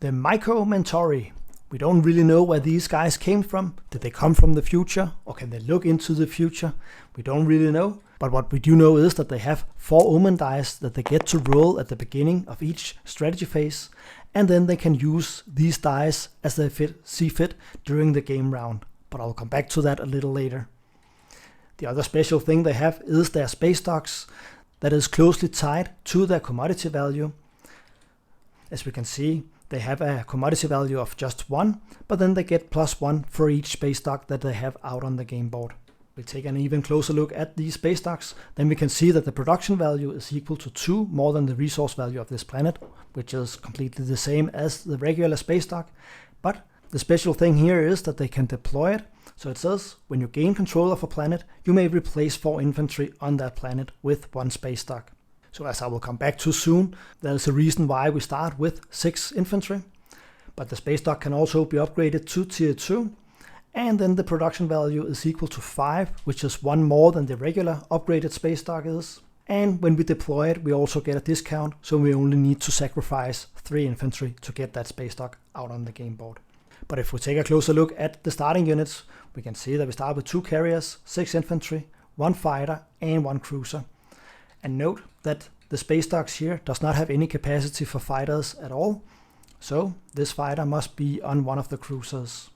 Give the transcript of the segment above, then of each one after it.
The Myko-Mentori. We don't really know where these guys came from. Did they come from the future, or can they look into the future? We don't really know. But what we do know is that they have 4 Omen dice that they get to roll at the beginning of each strategy phase, and then they can use these dice as they see fit during the game round. But I'll come back to that a little later. The other special thing they have is their space stocks that is closely tied to their commodity value. As we can see, they have a commodity value of just 1, but then they get +1 for each space stock that they have out on the game board. We take an even closer look at these space stocks, then we can see that the production value is equal to 2 more than the resource value of this planet, which is completely the same as the regular space stock. But the special thing here is that they can deploy it. So it says, when you gain control of a planet, you may replace 4 infantry on that planet with 1 space stock. So as I will come back to soon, there's a reason why we start with 6 infantry. But the space stock can also be upgraded to tier 2. And then the production value is equal to 5, which is 1 more than the regular upgraded space stock is. And when we deploy it, we also get a discount, so we only need to sacrifice 3 infantry to get that space stock out on the game board. But if we take a closer look at the starting units, we can see that we start with 2 carriers, 6 infantry, 1 fighter and 1 cruiser. And note that the space stocks here does not have any capacity for fighters at all, so this fighter must be on one of the cruisers.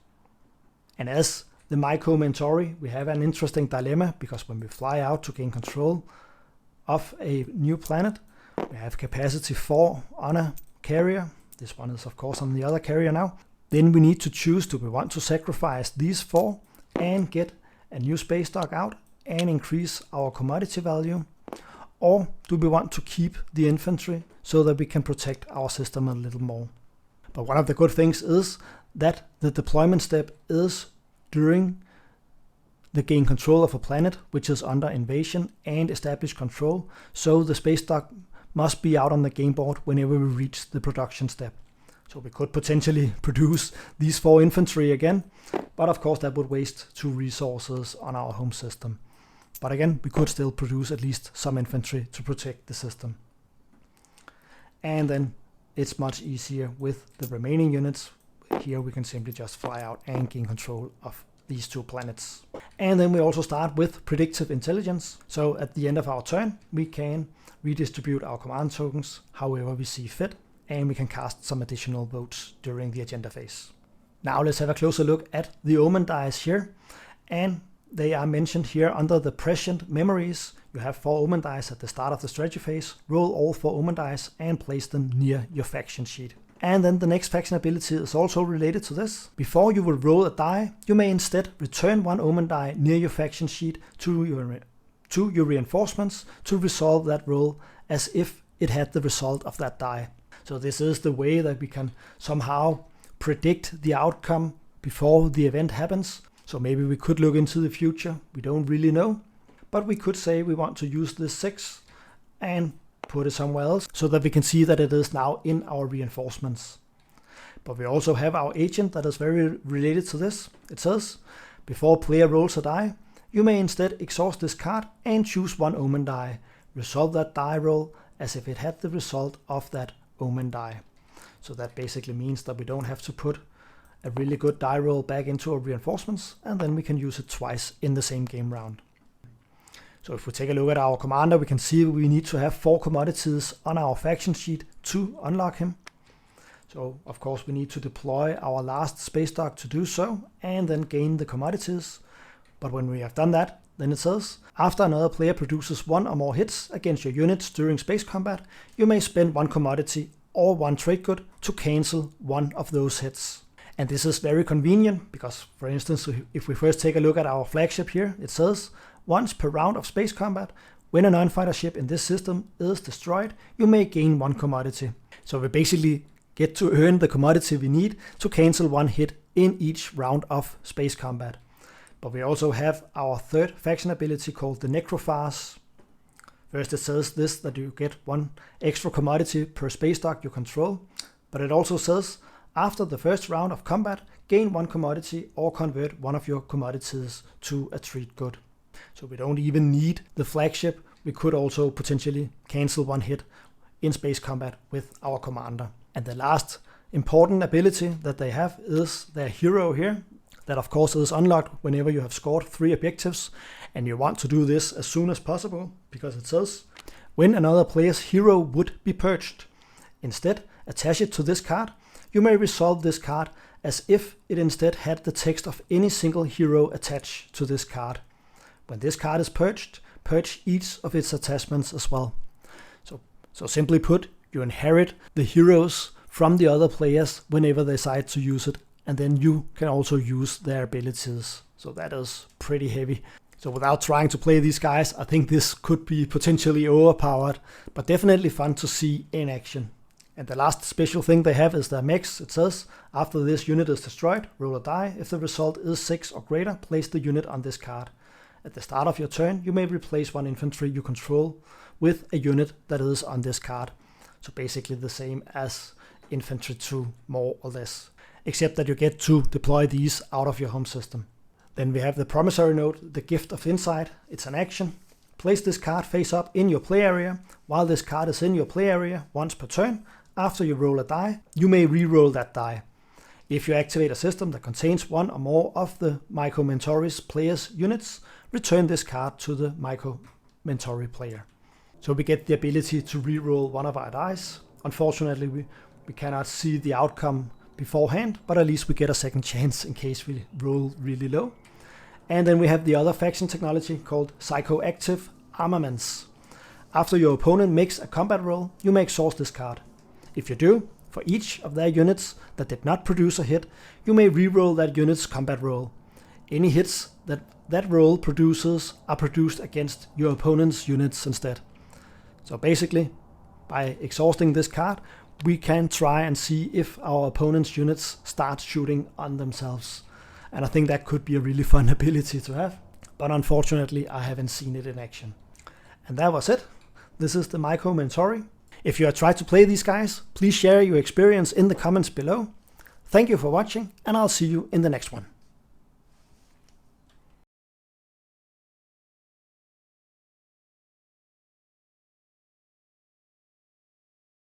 And as the Myko-Mentori, we have an interesting dilemma, because when we fly out to gain control of a new planet, we have capacity 4 on a carrier. This one is of course on the other carrier now. Then we need to choose, do we want to sacrifice these 4 and get a new space stock out and increase our commodity value? Or do we want to keep the infantry so that we can protect our system a little more? But one of the good things is that the deployment step is during the gain control of a planet which is under invasion and establish control, so the space stock must be out on the game board whenever we reach the production step. So we could potentially produce these 4 infantry again, but of course that would waste 2 resources on our home system. But again, we could still produce at least some infantry to protect the system. And then it's much easier with the remaining units. Here we can simply just fly out and gain control of these 2 planets. And then we also start with predictive intelligence. So at the end of our turn, we can redistribute our command tokens however we see fit, and we can cast some additional votes during the agenda phase. Now let's have a closer look at the Omen dice here. And they are mentioned here under the prescient memories. You have 4 Omen dice at the start of the strategy phase. Roll all 4 Omen dice and place them near your faction sheet. And then the next faction ability is also related to this. Before you will roll a die, you may instead return 1 Omen die near your faction sheet to your reinforcements to resolve that roll as if it had the result of that die. So this is the way that we can somehow predict the outcome before the event happens. So maybe we could look into the future, we don't really know. But we could say we want to use this 6 and put it somewhere else so that we can see that it is now in our reinforcements. But we also have our agent that is very related to this. It says, before player rolls a die, you may instead exhaust this card and choose 1 Omen die. Resolve that die roll as if it had the result of that Omen die. So that basically means that we don't have to put a really good die roll back into our reinforcements, and then we can use it twice in the same game round. So if we take a look at our commander, we can see we need to have 4 commodities on our faction sheet to unlock him. So of course we need to deploy our last space stock to do so, and then gain the commodities. But when we have done that, then it says, after another player produces 1 or more hits against your units during space combat, you may spend 1 commodity or 1 trade good to cancel 1 of those hits. And this is very convenient because, for instance, if we first take a look at our flagship here, it says, once per round of space combat, when a non-fighter ship in this system is destroyed, you may gain 1 commodity. So we basically get to earn the commodity we need to cancel 1 hit in each round of space combat. But we also have our 3rd faction ability called the Necrophage. First it says this, that you get 1 extra commodity per space stock you control, but it also says, after the first round of combat, gain 1 commodity or convert 1 of your commodities to a trade good. So we don't even need the flagship, we could also potentially cancel 1 hit in space combat with our commander. And the last important ability that they have is their hero here. That of course is unlocked whenever you have scored 3 objectives, and you want to do this as soon as possible, because it says, when another player's hero would be purged. Instead, attach it to this card. You may resolve this card as if it instead had the text of any single hero attached to this card. When this card is purged, purge each of its attachments as well. So simply put, you inherit the heroes from the other players whenever they decide to use it, and then you can also use their abilities. So that is pretty heavy. So without trying to play these guys, I think this could be potentially overpowered, but definitely fun to see in action. And the last special thing they have is their Mechs. It says, after this unit is destroyed, roll a die. If the result is 6 or greater, place the unit on this card. At the start of your turn, you may replace 1 infantry you control with a unit that is on this card. So basically the same as infantry 2, more or less. Except that you get to deploy these out of your home system. Then we have the promissory note, the Gift of Insight. It's an action. Place this card face up in your play area. While this card is in your play area once per turn, after you roll a die, you may re-roll that die. If you activate a system that contains 1 or more of the Myko-Mentori's player's units, return this card to the Myko-Mentori player. So we get the ability to re-roll one of our dice. Unfortunately, we cannot see the outcome beforehand, but at least we get a second chance in case we roll really low. And then we have the other faction technology called Psychoactive Armaments. After your opponent makes a combat roll, you may exhaust this card. If you do, for each of their units that did not produce a hit, you may re-roll that unit's combat roll. Any hits that roll produces are produced against your opponent's units instead. So basically, by exhausting this card, we can try and see if our opponent's units start shooting on themselves. And I think that could be a really fun ability to have. But unfortunately, I haven't seen it in action. And that was it. This is the Myko-Mentori. If you have tried to play these guys, please share your experience in the comments below. Thank you for watching, and I'll see you in the next one.